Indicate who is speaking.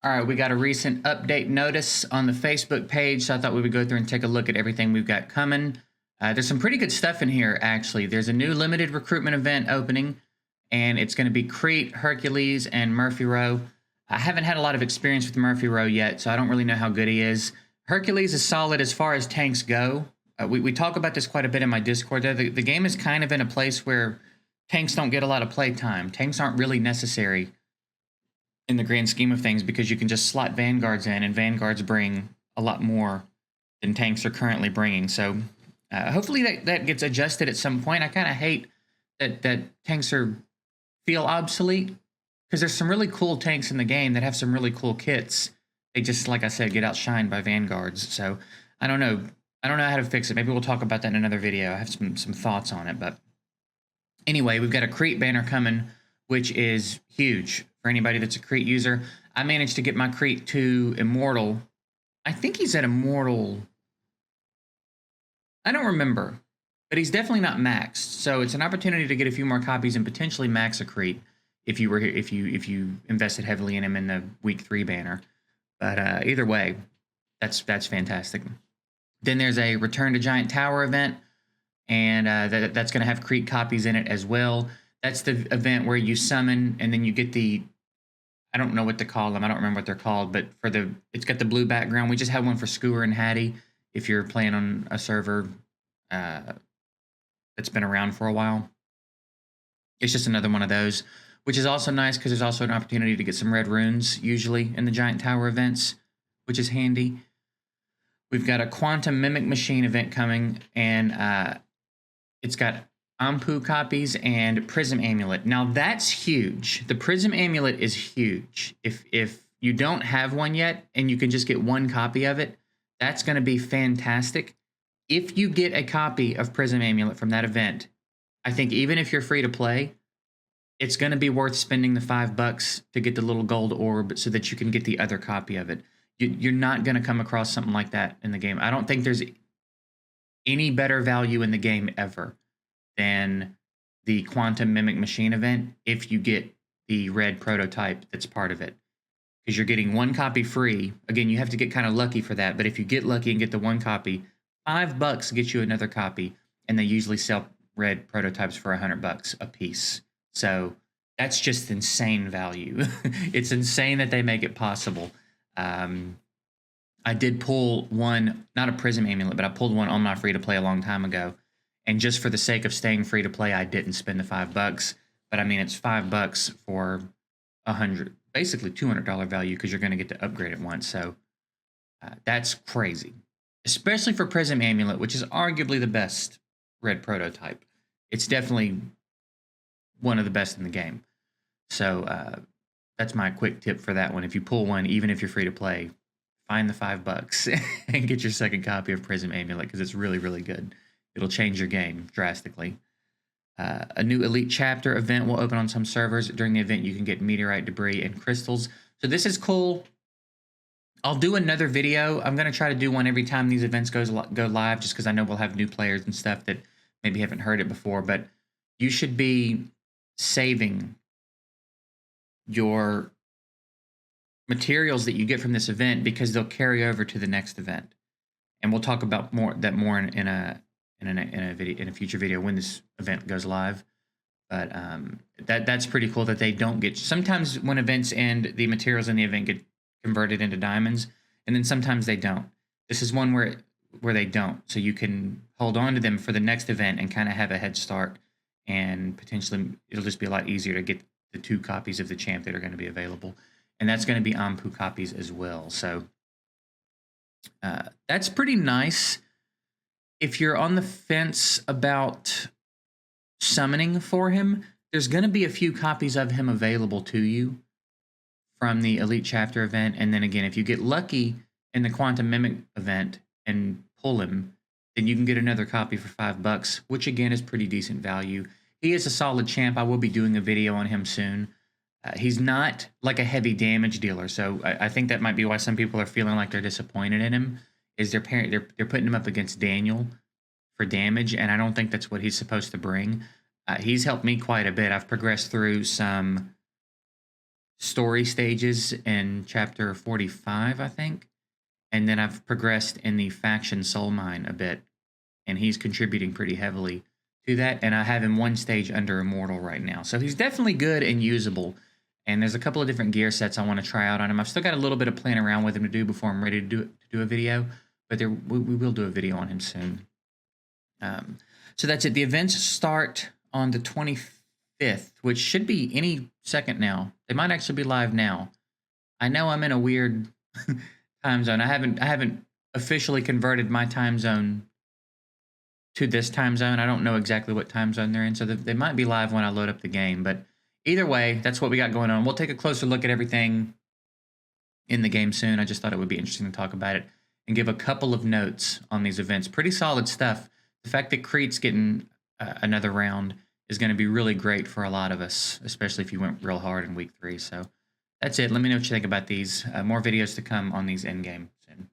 Speaker 1: All right, we got a recent update notice on the Facebook page, so I thought we would go through and take a look at everything we've got coming. There's some pretty good stuff in here, actually. There's a new limited recruitment event opening, and it's going to be Crete, Hercules, and Murphy Rowe. I haven't had a lot of experience with Murphy Rowe yet, so I don't really know how good he is. Hercules is solid as far as tanks go. We talk about this quite a bit in my Discord. The game is kind of in a place where tanks don't get a lot of play time. Tanks aren't really necessary in the grand scheme of things because you can just slot vanguards in, and vanguards bring a lot more than tanks are currently bringing. So hopefully that gets adjusted at some point. I kind of hate that tanks feel obsolete because there's some really cool tanks in the game that have some really cool kits. They just, like I said, get outshined by vanguards. So I don't know. I don't know how to fix it. Maybe we'll talk about that in another video. I have some thoughts on it. But anyway, we've got a Crete banner coming, which is huge for anybody that's a Crete user. I managed to get my Crete to Immortal. I think he's at Immortal. I don't remember, but he's definitely not maxed. So it's an opportunity to get a few more copies and potentially max a Crete if you were here, if you invested heavily in him in the week 3 banner. But either way, that's fantastic. Then there's a Return to Giant Tower event, and that's going to have Crete copies in it as well. That's the event where you summon, and then you get the, I don't know what to call them. I don't remember what they're called, but it's got the blue background. We just had one for Skewer and Hattie. If you're playing on a server that's been around for a while, it's just another one of those, which is also nice because there's also an opportunity to get some red runes usually in the Giant Tower events, which is handy. We've got a Quantum Mimic Machine event coming, and it's got Ampu copies and Prism Amulet. Now that's huge. The Prism Amulet is huge. If you don't have one yet and you can just get one copy of it, that's going to be fantastic. If you get a copy of Prism Amulet from that event, I think even if you're free to play, it's going to be worth spending the $5 to get the little gold orb so that you can get the other copy of it. You're not going to come across something like that in the game. I don't think there's any better value in the game ever than the Quantum Mimic Machine event if you get the red prototype that's part of it. Because you're getting one copy free. Again, you have to get kind of lucky for that, but if you get lucky and get the one copy, $5 gets you another copy, and they usually sell red prototypes for $100 a piece. So that's just insane value. It's insane that they make it possible. I did pull one, not a Prism Amulet, but I pulled one on my free to play a long time ago. And just for the sake of staying free to play, I didn't spend the $5. But I mean, it's $5 for basically $200 value because you're going to get to upgrade it once. So that's crazy, especially for Prism Amulet, which is arguably the best red prototype. It's definitely one of the best in the game. So that's my quick tip for that one. If you pull one, even if you're free to play, find the $5 and get your second copy of Prism Amulet because it's really, really good. It'll change your game drastically. A new Elite Chapter event will open on some servers. During the event, you can get meteorite debris and crystals. So this is cool. I'll do another video. I'm going to try to do one every time these events go live just because I know we'll have new players and stuff that maybe haven't heard it before. But you should be saving your materials that you get from this event because they'll carry over to the next event. And we'll talk about more in a future video when this event goes live. But that's pretty cool that they don't get. Sometimes when events end, the materials in the event get converted into diamonds, and then sometimes they don't. This is one where they don't, so you can hold on to them for the next event and kind of have a head start, and potentially it'll just be a lot easier to get the 2 copies of the champ that are going to be available, and that's going to be Ampu copies as well. So that's pretty nice. If you're on the fence about summoning for him, there's going to be a few copies of him available to you from the Elite Chapter event. And then again, if you get lucky in the Quantum Mimic event and pull him, then you can get another copy for $5, which again is pretty decent value. He is a solid champ. I will be doing a video on him soon. He's not like a heavy damage dealer, so I think that might be why some people are feeling like they're disappointed in him. Is they're putting him up against Daniel for damage, and I don't think that's what he's supposed to bring. He's helped me quite a bit. I've progressed through some story stages in chapter 45, I think. And then I've progressed in the faction soul mine a bit, and he's contributing pretty heavily to that. And I have him one stage under immortal right now. So he's definitely good and usable. And there's a couple of different gear sets I want to try out on him. I've still got a little bit of playing around with him to do before I'm ready to do a video, but we will do a video on him soon. So that's it. The events start on the 25th, which should be any second now. They might actually be live now. I know I'm in a weird time zone. I haven't officially converted my time zone to this time zone. I don't know exactly what time zone they're in, so they might be live when I load up the game. But either way, that's what we got going on. We'll take a closer look at everything in the game soon. I just thought it would be interesting to talk about it and give a couple of notes on these events. Pretty solid stuff. The fact that Crete's getting another round is going to be really great for a lot of us, especially if you went real hard in week 3. So that's it. Let me know what you think about these. More videos to come on these endgame soon.